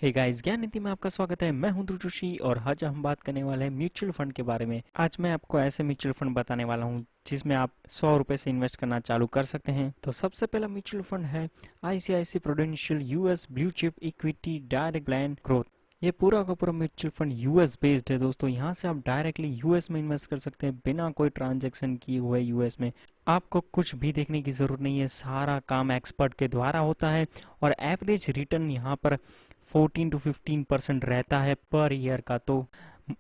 Hey guys, ज्ञान नीति में आपका स्वागत है। मैं हूं ध्रुव जोशी और आज हम बात करने वाले हैं म्यूचुअल फंड के बारे में। आज मैं आपको ऐसे म्यूचुअल फंड बताने वाला हूं जिसमें आप 100 रुपए से इन्वेस्ट करना चालू कर सकते हैं। तो सबसे पहला म्यूचुअल फंड है ICICI Prudential US blue chip equity direct plan growth. ये पूरा का पूरा म्यूचुअल फंड यूएस बेस्ड है दोस्तों। यहाँ से आप डायरेक्टली यूएस में इन्वेस्ट कर सकते हैं बिना कोई ट्रांजेक्शन किए हुए यूएस में। आपको कुछ भी देखने की ज़रूरत नहीं है, सारा काम एक्सपर्ट के द्वारा होता है और एवरेज रिटर्न यहाँ पर 14 to 15% रहता है पर ईयर का। तो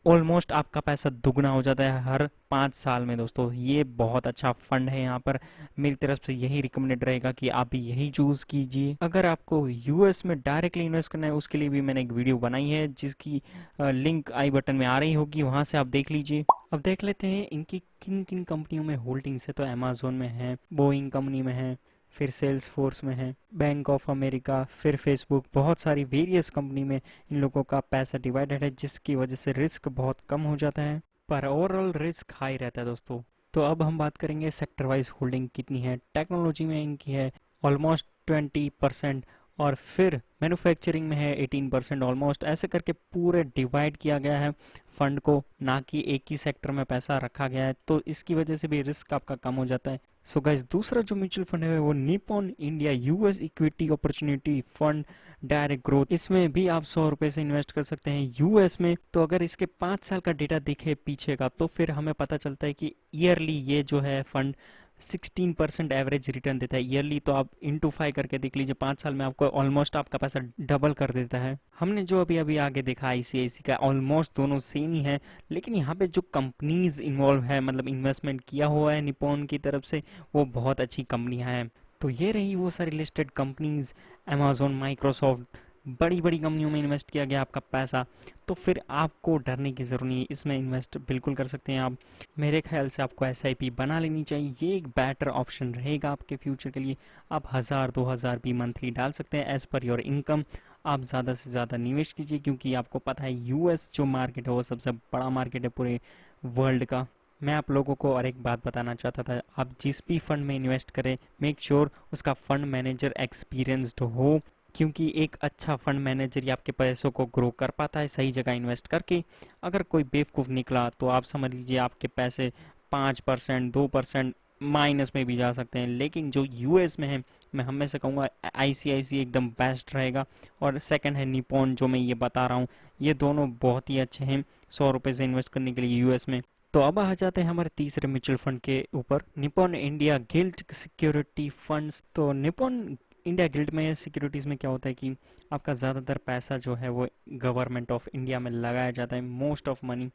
ऑलमोस्ट आपका पैसा दुगना हो जाता है हर 5 साल में दोस्तों। ये बहुत अच्छा फंड है। यहाँ पर मेरी तरफ से यही रिकमेंडेड रहेगा कि आप भी यही चूज कीजिए। अगर आपको यूएस में डायरेक्टली इन्वेस्ट करना है उसके लिए भी मैंने एक वीडियो बनाई है जिसकी लिंक आई बटन में आ रही होगी, वहां से आप देख लीजिए। अब देख लेते हैं इनकी किन किन कंपनियों में होल्डिंग्स है। तो अमेजोन में है, बोइंग कंपनी में है, फिर सेल्स फोर्स में है, बैंक ऑफ अमेरिका, फिर फेसबुक, बहुत सारी वेरियस कंपनी में इन लोगों का पैसा डिवाइडेड है जिसकी वजह से रिस्क बहुत कम हो जाता है पर ओवरऑल रिस्क हाई रहता है दोस्तों। तो अब हम बात करेंगे सेक्टर वाइज होल्डिंग कितनी है। टेक्नोलॉजी में इनकी है ऑलमोस्ट 20% और फिर मैन्युफैक्चरिंग में है 18%। ऑलमोस्ट ऐसे करके पूरे डिवाइड किया गया है फंड को, ना कि एक ही सेक्टर में पैसा रखा गया है। तो इसकी वजह से भी रिस्क आपका कम हो जाता है। सो गाइस, दूसरा जो म्यूचुअल फंड है वो Nippon India US equity opportunity fund direct growth. इसमें भी आप 100 रुपए से इन्वेस्ट कर सकते हैं यूएस में। तो अगर इसके 5 साल का डेटा देखे पीछे का तो फिर हमें पता चलता है कि ईयरली ये जो है फंड 16% एवरेज रिटर्न देता है ईयरली। तो आप इंटू 5 करके देख लीजिए, 5 साल में आपको ऑलमोस्ट आपका पैसा डबल कर देता है। हमने जो अभी अभी आगे देखा आईसीआईसी का, ऑलमोस्ट दोनों सेम ही है, लेकिन यहाँ पे जो कंपनीज इन्वॉल्व है, मतलब इन्वेस्टमेंट किया हुआ है निप्पॉन की तरफ से, वो बहुत अच्छी कंपनियां हैं। तो ये रही वो सारी लिस्टेड कंपनीज, अमेजोन, माइक्रोसॉफ्ट, बड़ी बड़ी कंपनियों में इन्वेस्ट किया गया आपका पैसा। तो फिर आपको डरने की ज़रूरत नहीं है, इसमें इन्वेस्ट बिल्कुल कर सकते हैं आप। मेरे ख्याल से आपको एसआईपी बना लेनी चाहिए, ये एक बेटर ऑप्शन रहेगा आपके फ्यूचर के लिए। आप 1000-2000 भी मंथली डाल सकते हैं एज़ पर योर इनकम। आप ज़्यादा से ज़्यादा निवेश कीजिए क्योंकि आपको पता है यूएस जो मार्केट है वो सबसे बड़ा मार्केट है पूरे वर्ल्ड का। मैं आप लोगों को और एक बात बताना चाहता था, आप जिस भी फंड में इन्वेस्ट करें मेक श्योर उसका फंड मैनेजर एक्सपीरियंस्ड हो, क्योंकि एक अच्छा फंड मैनेजर ही आपके पैसों को ग्रो कर पाता है सही जगह इन्वेस्ट करके। अगर कोई बेवकूफ़ निकला तो आप समझ लीजिए आपके पैसे 5%, 2% माइनस में भी जा सकते हैं। लेकिन जो यूएस में है, मैं हमेशा कहूँगा आईसीआईसी एकदम बेस्ट रहेगा और सेकंड है निप्पॉन जो मैं ये बता रहा हूँ। ये दोनों बहुत ही अच्छे हैं 100 रुपये से इन्वेस्ट करने के लिए यूएस में। तो अब आ जाते हैं हमारे तीसरे म्यूचुअल फंड के ऊपर, Nippon India guild security funds. तो निप्पॉन इंडिया गिल्ड में सिक्योरिटीज़ में क्या होता है कि आपका ज़्यादातर पैसा जो है वो गवर्नमेंट ऑफ इंडिया में लगाया जाता है, मोस्ट ऑफ मनी।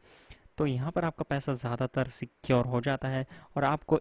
तो यहाँ पर आपका पैसा ज़्यादातर सिक्योर हो जाता है और आपको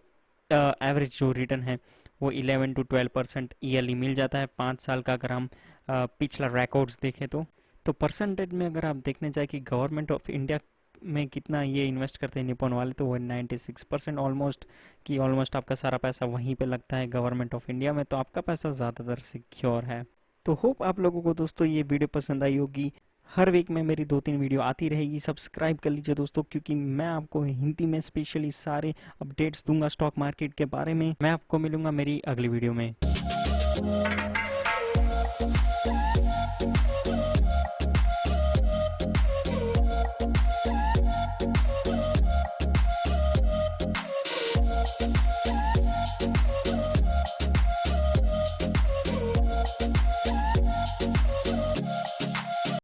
एवरेज जो रिटर्न है वो 11 to 12% ईयरली मिल जाता है 5 साल का। अगर हम पिछला रिकॉर्ड्स देखें तो परसेंटेज में अगर आप देखने जाए कि गवर्नमेंट ऑफ इंडिया में कितना ये इन्वेस्ट करते हैं निपॉन वाले, तो वो 96% ऑलमोस्ट, कि ऑलमोस्ट आपका सारा पैसा वहीं पे लगता है गवर्नमेंट ऑफ इंडिया में। तो आपका पैसा ज़्यादातर सिक्योर है। तो होप आप लोगों को दोस्तों ये वीडियो पसंद आई होगी। हर वीक में मेरी 2-3 वीडियो आती रहेगी। सब्सक्राइब कर लीजिए दोस्तों, क्योंकि मैं आपको हिंदी में स्पेशली सारे अपडेट्स दूंगा स्टॉक मार्केट के बारे में। मैं आपको मिलूंगा मेरी अगली वीडियो में।